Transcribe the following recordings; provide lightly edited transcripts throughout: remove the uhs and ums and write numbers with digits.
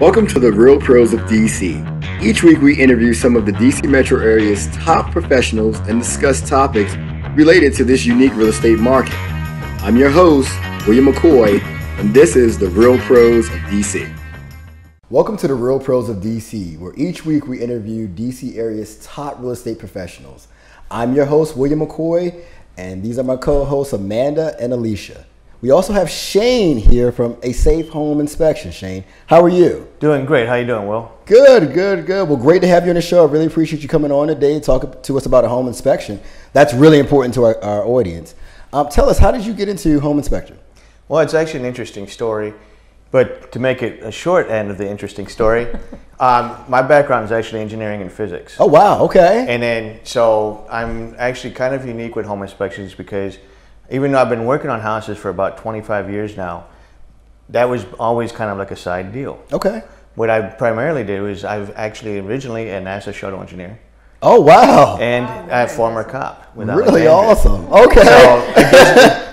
Welcome to the Real Pros of DC. Each week we interview some of the DC metro area's top professionals and discuss topics related to this unique real estate market. I'm your host, William McCoy, and this is the Real Pros of DC. Welcome to the Real Pros of DC, where each week we interview DC area's top real estate professionals. I'm your host, William McCoy, and these are my co-hosts, Amanda and Alicia. We also have Shane here from A Safe Home Inspection. Shane, how are you? Doing great. How you doing, Will? Good. Well, great to have you on the show. I really appreciate you coming on today and talking to us about a home inspection. That's really important to our audience. Tell us, how did you get into home inspection? Well, it's actually an interesting story, but to make it a short end of the interesting story, my background is actually engineering and physics. Oh, wow. Okay. And then, so I'm actually kind of unique with home inspections because even though I've been working on houses for about 25 years now, that was always kind of like a side deal. Okay. What I primarily did was I've actually originally a NASA shuttle engineer. Oh, wow. And a former cop. Really awesome. Okay. So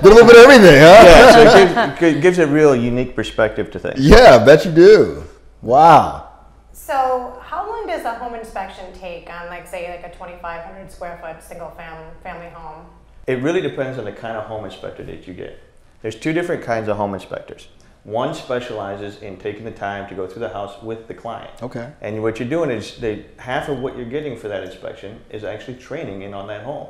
did a little bit of everything, huh? Yeah, so it gives a real unique perspective to things. Yeah, I bet you do. Wow. So how long does a home inspection take on, like, say, like a 2,500 square foot single family home? It really depends on the kind of home inspector that you get. There's two different kinds of home inspectors. One specializes in taking the time to go through the house with the client. Okay. And what you're doing is half of what you're getting for that inspection is actually training in on that home.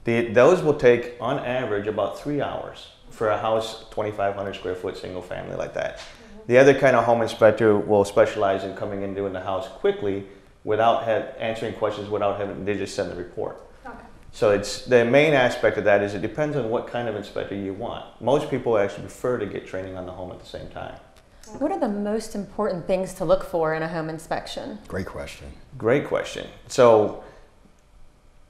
Those will take, on average, about 3 hours for a house 2,500 square foot single family like that. Mm-hmm. The other kind of home inspector will specialize in coming in doing the house quickly without answering questions without having, they just send the report. Okay. So it's the main aspect of that is it depends on what kind of inspector you want. Most people actually prefer to get training on the home at the same time. What are the most important things to look for in a home inspection? Great question. Great question. So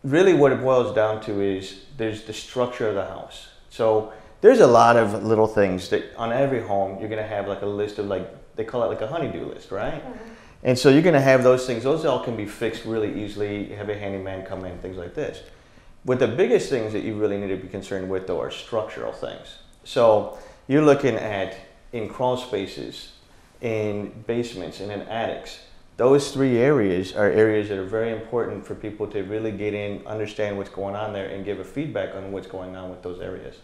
really what it boils down to is there's the structure of the house. So there's a lot of little things that on every home you're going to have like a list of, like, they call it like a honey-do list, right? Mm-hmm. And so you're going to have those things. Those all can be fixed really easily. You have a handyman come in, things like this. But the biggest things that you really need to be concerned with, though, are structural things. So you're looking at in crawl spaces, in basements, and in attics. Those three areas are areas that are very important for people to really get in, understand what's going on there, and give a feedback on what's going on with those areas.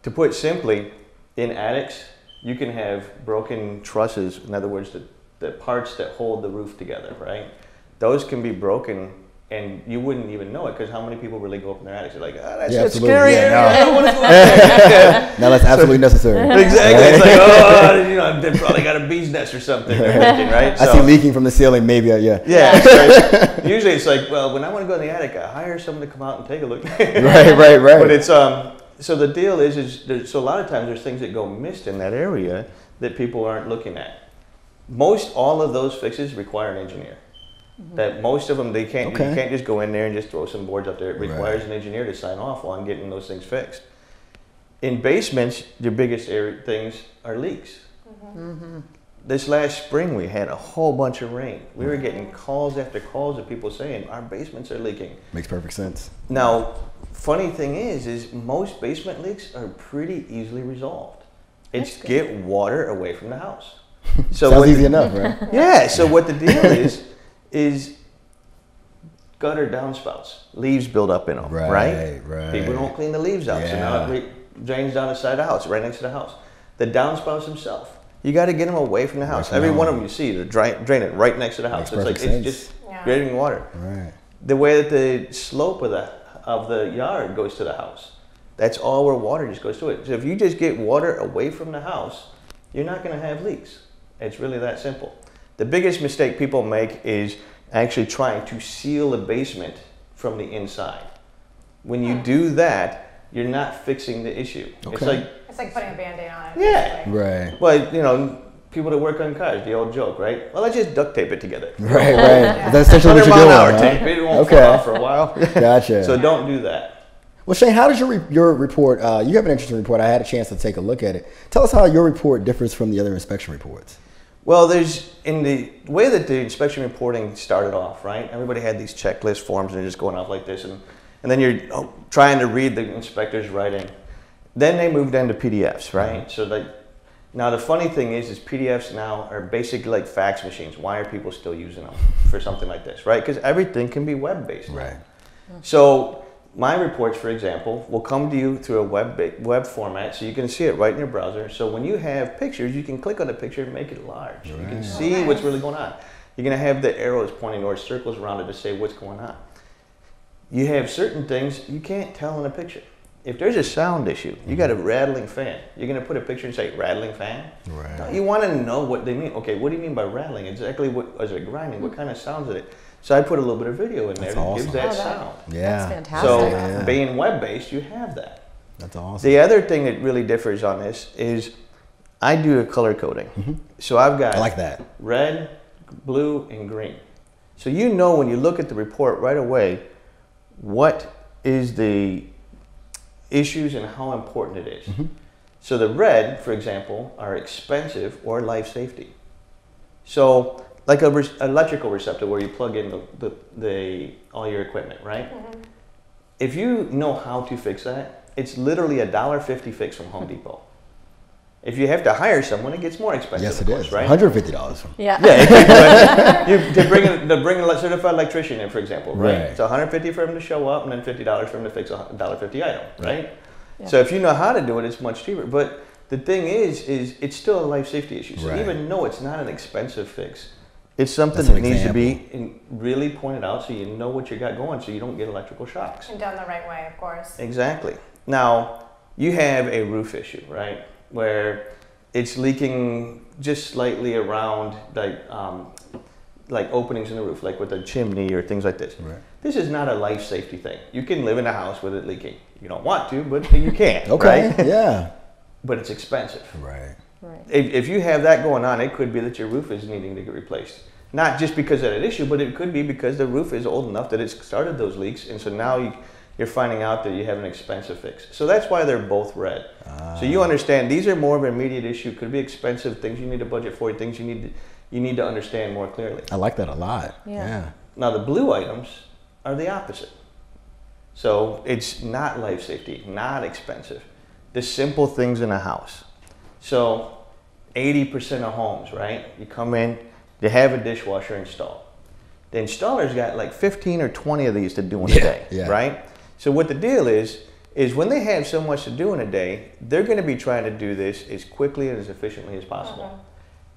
To put simply, in attics, you can have broken trusses. In other words, the parts that hold the roof together, right? Those can be broken, and you wouldn't even know it because how many people really go up in their attics? They're like, oh, that's scary. Yeah, no. I don't want to go up there. No, that's absolutely necessary. Exactly. It's like, oh, you know, they probably got a bee's nest or something. They're thinking, right? I see leaking from the ceiling, maybe. Yeah. Yeah. So usually it's like, well, when I want to go in the attic, I hire someone to come out and take a look. Right. But it's so the deal is so a lot of times there's things that go missed in that area that people aren't looking at. Most all of those fixes require an engineer. Mm-hmm. That most of them, you can't just go in there and just throw some boards up there. It requires an engineer to sign off on getting those things fixed. In basements, the biggest things are leaks. Mm-hmm. Mm-hmm. This last spring, we had a whole bunch of rain. We were getting calls after calls of people saying, our basements are leaking. Makes perfect sense. Now, funny thing is most basement leaks are pretty easily resolved. It's get water away from the house. So sounds easy enough, right? Yeah, so what the deal is gutter downspouts. Leaves build up in them, right? People don't clean the leaves out, so now it drains down the side of the house, right next to the house. The downspouts themselves, you got to get them away from the house. Every one of them you see, they're draining right next to the house. It's just draining water. Right. The way that the slope of the yard goes to the house, that's all where water just goes to it. So if you just get water away from the house, you're not going to have leaks. It's really that simple. The biggest mistake people make is actually trying to seal the basement from the inside. When you do that, you're not fixing the issue. Okay. It's like putting a Band-Aid on it. Yeah. Basically. Right. Well, you know, people that work on cars, the old joke, right? Well, let's just duct tape it together. Right. That's essentially what you're doing. 100-mile-an-hour tape. It won't fall off for a while. Gotcha. So don't do that. Well, Shane, how does your report, you have an interesting report. I had a chance to take a look at it. Tell us how your report differs from the other inspection reports. Well, there's, in the way that the inspection reporting started off, right? Everybody had these checklist forms and they're just going off like this. And then you're trying to read the inspector's writing. Then they moved into PDFs, right? So Now the funny thing is PDFs now are basically like fax machines. Why are people still using them for something like this, right? Because everything can be web-based. Right. So my reports, for example, will come to you through a web format, so you can see it right in your browser. So when you have pictures, you can click on the picture and make it large. Right. You can see what's really going on. You're going to have the arrows pointing or circles around it to say what's going on. You have certain things you can't tell in a picture. If there's a sound issue, you got a rattling fan. You're going to put a picture and say rattling fan? Right. No, you want to know what they mean. Okay, what do you mean by rattling? Exactly what is it grinding? What kind of sounds is it? So I put a little bit of video in there that gives that sound. Yeah. That's fantastic. So being web-based, you have that. That's awesome. The other thing that really differs on this is I do a color coding. So I've got I like that. red, blue, and green. So you know when you look at the report right away what is the issues and how important it is. So the red, for example, are expensive or life safety. So like an electrical receptor where you plug in all your equipment, right? If you know how to fix that, it's literally $1.50 fix from Home Depot. If you have to hire someone, it gets more expensive. Yes, it is. Right? $150. Yeah. To bring a certified electrician in, for example, right? It's $150 for him to show up, and then $50 for him to fix a $1.50 item, right? Yeah. So if you know how to do it, it's much cheaper. But the thing is it's still a life safety issue. So even though it's not an expensive fix, it's something that needs to be really pointed out so you know what you got going, so you don't get electrical shocks. And done the right way, of course. Exactly. Now you have a roof issue, right? Where it's leaking just slightly around like openings in the roof, like with a chimney or things like this. Right. This is not a life safety thing. You can live in a house with it leaking. You don't want to, but you can. Okay. Right? Yeah. But it's expensive. Right. If you have that going on, it could be that your roof is needing to get replaced. Not just because of that issue, but it could be because the roof is old enough that it's started those leaks, and so now you're finding out that you have an expensive fix. So that's why they're both red. So you understand these are more of an immediate issue. Could be expensive things you need to budget for, things you need to understand more clearly. I like that a lot. Yeah. Now the blue items are the opposite. So it's not life safety, not expensive. The simple things in a house. So 80% of homes, right? You come in, they have a dishwasher installed. The installer's got like 15 or 20 of these to do in a day, right? So what the deal is when they have so much to do in a day, they're going to be trying to do this as quickly and as efficiently as possible.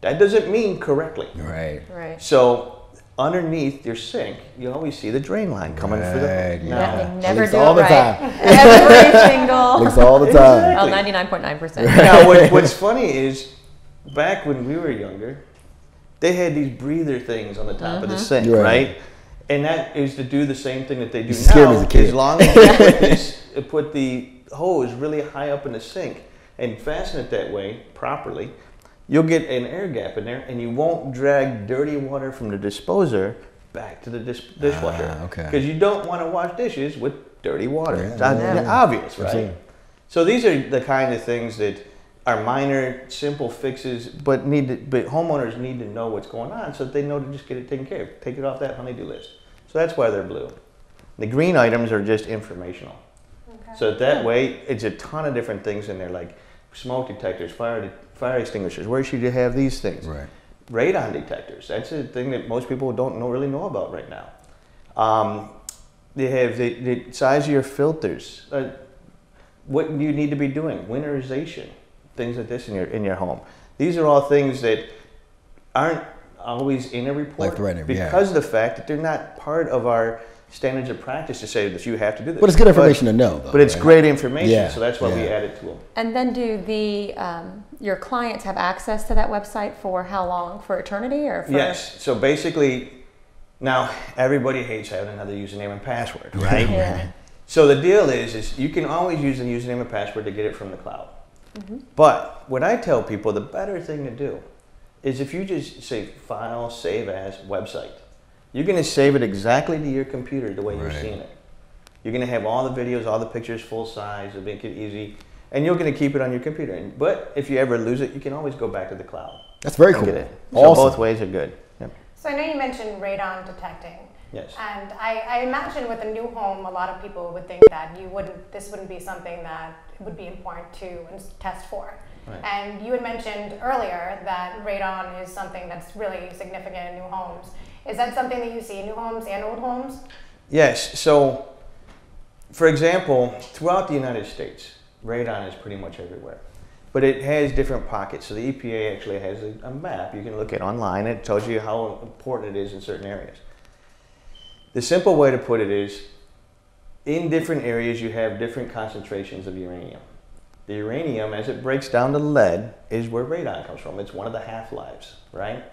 That doesn't mean correctly. Right. So underneath your sink, you always see the drain line coming for the... They never do all it the time. Every single... Leaks all the time. Oh, 99.9%. Now, what's funny is, back when we were younger, they had these breather things on the top of the sink, right? And that is to do the same thing that they do now, as long as you put the hose really high up in the sink and fasten it that way properly, you'll get an air gap in there, and you won't drag dirty water from the disposer back to the dishwasher. Because you don't want to wash dishes with dirty water. It's obvious, right? Absolutely. So these are the kind of things that are minor, simple fixes, but homeowners need to know what's going on so that they know to just get it taken care of. Take it off that honey-do list. So that's why they're blue. The green items are just informational. So that way, it's a ton of different things in there, like smoke detectors, fire extinguishers. Where should you have these things? Radon detectors. That's a thing that most people don't really know about right now. They have the size of your filters. What you need to be doing. Winterization. Things like this in your home. These are all things that aren't always in a report because of the fact that they're not part of our standards of practice to say that you have to do this. But it's good information to know, though. But it's great information, so that's why we add it to them. And then do your clients have access to that website for how long? For eternity or for... Yes. So basically, now everybody hates having another username and password, right? So the deal is you can always use a username and password to get it from the cloud. But what I tell people, the better thing to do is if you just say file, save as, website. You're going to save it exactly to your computer the way you're seeing it. You're going to have all the videos, all the pictures full size, it'll make it easy, and you're going to keep it on your computer. But if you ever lose it, you can always go back to the cloud. That's very cool. So both ways are good. So I know you mentioned radon detecting. Yes. And I imagine with a new home, a lot of people would think that this wouldn't be something that would be important to test for. Right. And you had mentioned earlier that radon is something that's really significant in new homes. Is that something that you see in new homes and old homes? Yes. So, for example, throughout the United States, radon is pretty much everywhere. But it has different pockets. So the EPA actually has a map you can look at online. It tells you how important it is in certain areas. The simple way to put it is, in different areas you have different concentrations of uranium. The uranium, as it breaks down to lead, is where radon comes from. It's one of the half-lives, right?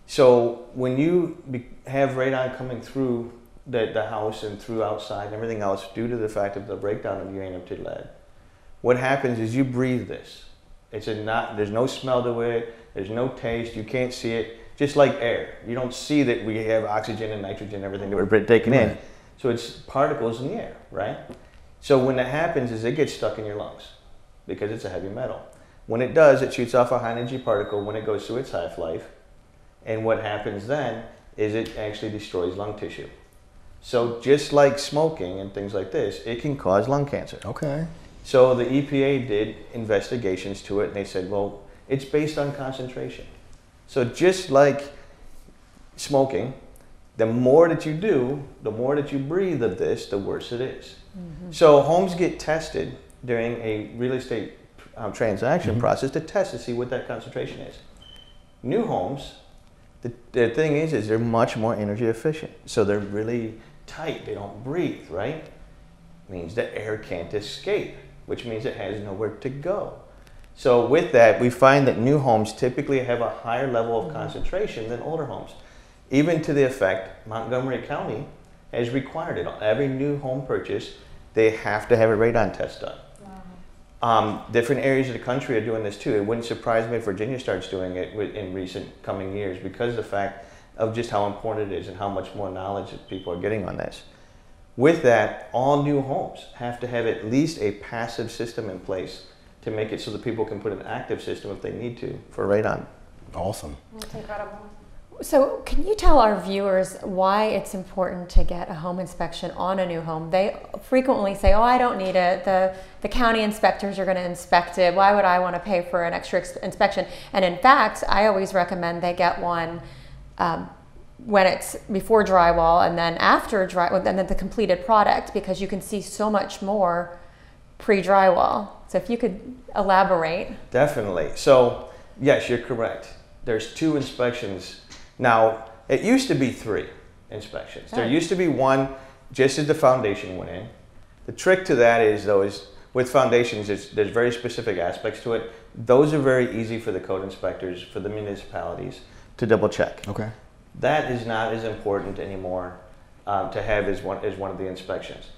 So when you have radon coming through the house and through outside and everything else due to the fact of the breakdown of uranium to lead, what happens is you breathe this. There's no smell to it, there's no taste, you can't see it, just like air. You don't see that we have oxygen and nitrogen and everything that we're taking in. So it's particles in the air, right? So when that happens is it gets stuck in your lungs because it's a heavy metal. When it does, it shoots off a high energy particle when it goes through its half-life. And what happens then is it actually destroys lung tissue. So just like smoking and things like this, it can cause lung cancer. Okay. So the EPA did investigations to it and they said, well, it's based on concentration. So just like smoking, the more that you do, the more that you breathe of this, the worse it is. Mm-hmm. So homes get tested during a real estate transaction process to test to see what that concentration is. New homes, the thing is they're much more energy efficient. So they're really tight, they don't breathe, right? Means the air can't escape, which means it has nowhere to go. So with that, we find that new homes typically have a higher level of concentration than older homes. Even to the effect, Montgomery County has required it. Every new home purchase, they have to have a radon test done. Wow. Different areas of the country are doing this too. It wouldn't surprise me if Virginia starts doing it in recent coming years because of the fact of just how important it is and how much more knowledge that people are getting on this. With that, all new homes have to have at least a passive system in place to make it so that people can put an active system if they need to for radon. Awesome. That's incredible. So can you tell our viewers why it's important to get a home inspection on a new home? They frequently say, oh, I don't need it. The county inspectors are going to inspect it. Why would I want to pay for an extra inspection? And in fact, I always recommend they get one when it's before drywall and then after drywall, and then the completed product, because you can see so much more pre-drywall. So if you could elaborate. Definitely. So yes, you're correct. There's 2 inspections. Now, it used to be 3 inspections. There used to be one just as the foundation went in. The trick to that is, though, is with foundations, there's very specific aspects to it. Those are very easy for the code inspectors, for the municipalities to double check. Okay. That is not as important anymore to have as one of the inspections.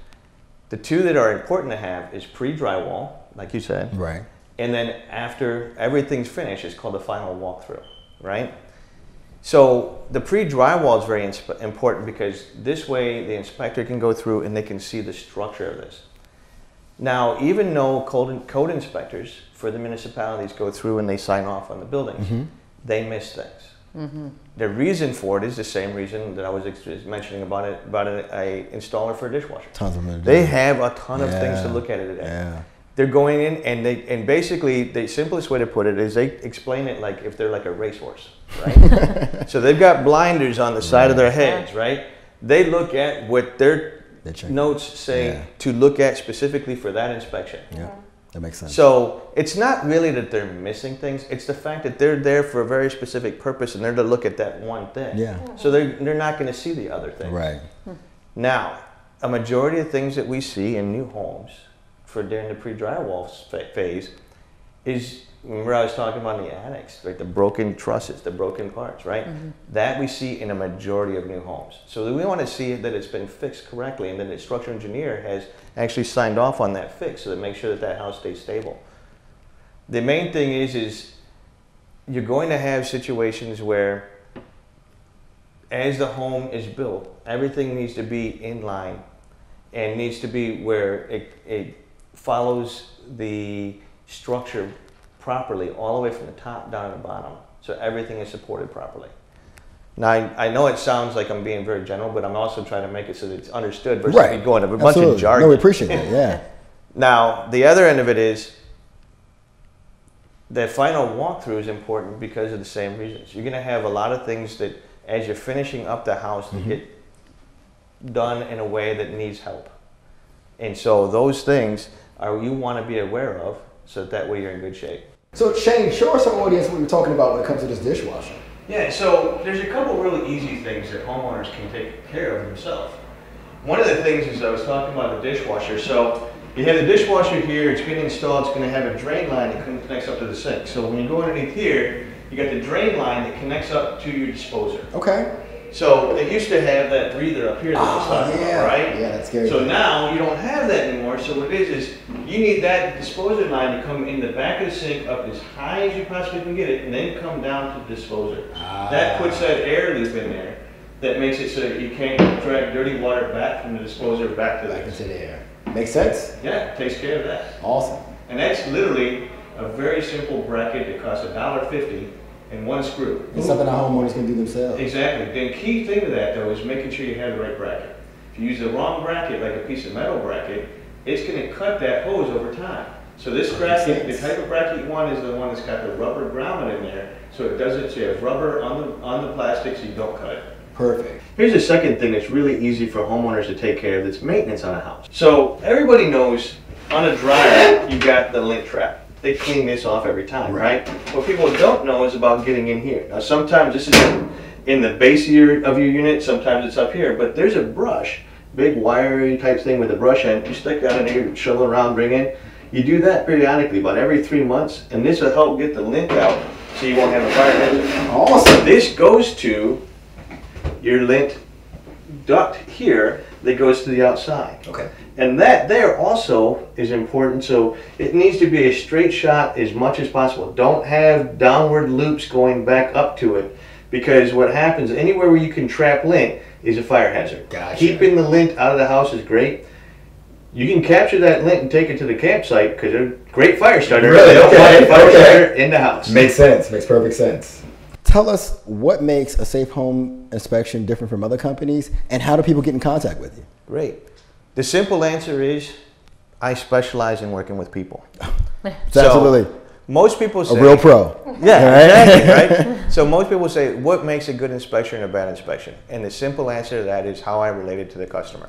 The 2 that are important to have is pre-drywall, like you said. Right. And then after everything's finished, it's called the final walkthrough, right? So the pre-drywall is very important because this way the inspector can go through and they can see the structure of this. Now, even though code inspectors for the municipalities go through and they sign off on the buildings, they miss things. The reason for it is the same reason that I was mentioning about a installer for a dishwasher. Tons of them. They have a ton of things to look at it today. Yeah. They're going in and basically the simplest way to put it is they explain it like if they're like a racehorse, right? So they've got blinders on the side of their heads, right? They look at what their notes say to look at specifically for that inspection. Yeah, that makes sense. So it's not really that they're missing things, it's the fact that they're there for a very specific purpose and they're to look at that one thing. Yeah. So they're not going to see the other things. Right. Now, a majority of things that we see in new homes for during the pre-drywall phase is, remember I was talking about in the annex, right? The broken trusses, the broken parts, right? That we see in a majority of new homes. So we want to see that it's been fixed correctly and that the structural engineer has actually signed off on that fix so that make sure that that house stays stable. The main thing is you're going to have situations where as the home is built, everything needs to be in line and needs to be where it follows the structure properly all the way from the top down to the bottom. So everything is supported properly. Now, I know it sounds like I'm being very general, but I'm also trying to make it so that it's understood versus me going over a bunch of jargon. No, we appreciate that, yeah. Now, the other end of it is the final walkthrough is important because of the same reasons. You're going to have a lot of things that, as you're finishing up the house, that get done in a way that needs help. And so those things you want to be aware of, so that way you're in good shape. So Shane, show us our audience what we're talking about when it comes to this dishwasher. Yeah, so there's a couple really easy things that homeowners can take care of themselves. One of the things is I was talking about the dishwasher. So you have the dishwasher here, it's been installed, it's going to have a drain line that connects up to the sink. So when you go underneath here, you got the drain line that connects up to your disposer. Okay. So they used to have that breather up here that I was talking about, right? Yeah, that's scary. So now you don't have that anymore. So what it is you need that disposer line to come in the back of the sink up as high as you possibly can get it, and then come down to the disposer. That puts that air loop in there that makes it so that you can't drag dirty water back from the disposer back to the air. Makes sense? Yeah, it takes care of that. Awesome. And that's literally a very simple bracket that costs $1.50 and one screw. It's something our homeowners can do themselves. Exactly. The key thing to that though is making sure you have the right bracket. If you use the wrong bracket, like a piece of metal bracket, it's going to cut that hose over time. So this bracket, the type of bracket you want is the one that's got the rubber grommet in there, so it doesn't, so you have rubber on the plastic so you don't cut it. Perfect. Here's a second thing that's really easy for homeowners to take care of, that's maintenance on a house. So everybody knows on a dryer you got the lint trap. They clean this off every time, right? What people don't know is about getting in here. Now sometimes this is in the base of your unit, sometimes it's up here, but there's a brush, big wiry type thing with a brush end. You stick that in here, shovel around, bring in. You do that periodically, about every 3 months, and this will help get the lint out so you won't have a fire hazard. Awesome. This goes to your lint duct here that goes to the outside. Okay. And that there also is important, so it needs to be a straight shot as much as possible. Don't have downward loops going back up to it, because what happens anywhere where you can trap lint is a fire hazard. Gotcha. Keeping the lint out of the house is great. You can capture that lint and take it to the campsite because they're a great fire starter. Really? They don't want a fire starter in the house. Makes sense. Makes perfect sense. Tell us what makes a safe home inspection different from other companies, and how do people get in contact with you? Great. The simple answer is I specialize in working with people. Absolutely. Most people say... A real pro. Yeah, exactly, right? So most people say, what makes a good inspection and a bad inspection? And the simple answer to that is how I relate it to the customer.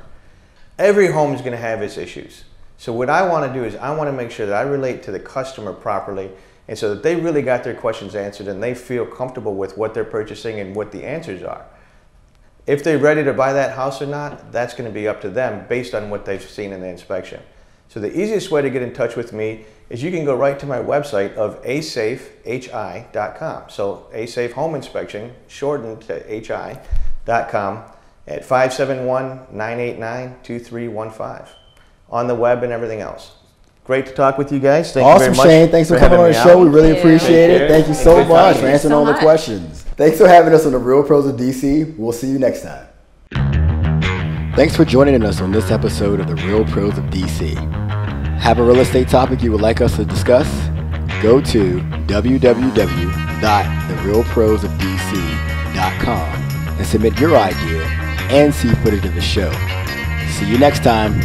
Every home is going to have its issues. So what I want to do is I want to make sure that I relate to the customer properly, and so that they really got their questions answered and they feel comfortable with what they're purchasing and what the answers are. If they're ready to buy that house or not, that's going to be up to them based on what they've seen in the inspection. So the easiest way to get in touch with me is you can go right to my website of asafehi.com. So A-Safe Home Inspection, shortened to hi.com at 571-989-2315 on the web and everything else. Great to talk with you guys. Thank you very much. Awesome, Shane. Thanks for coming on the show. We really appreciate it. Thank you so much for answering all the questions. Thanks for having us on the Real Pros of DC. We'll see you next time. Thanks for joining us on this episode of the Real Pros of DC. Have a real estate topic you would like us to discuss? Go to www.therealprosofdc.com and submit your idea and see footage of the show. See you next time.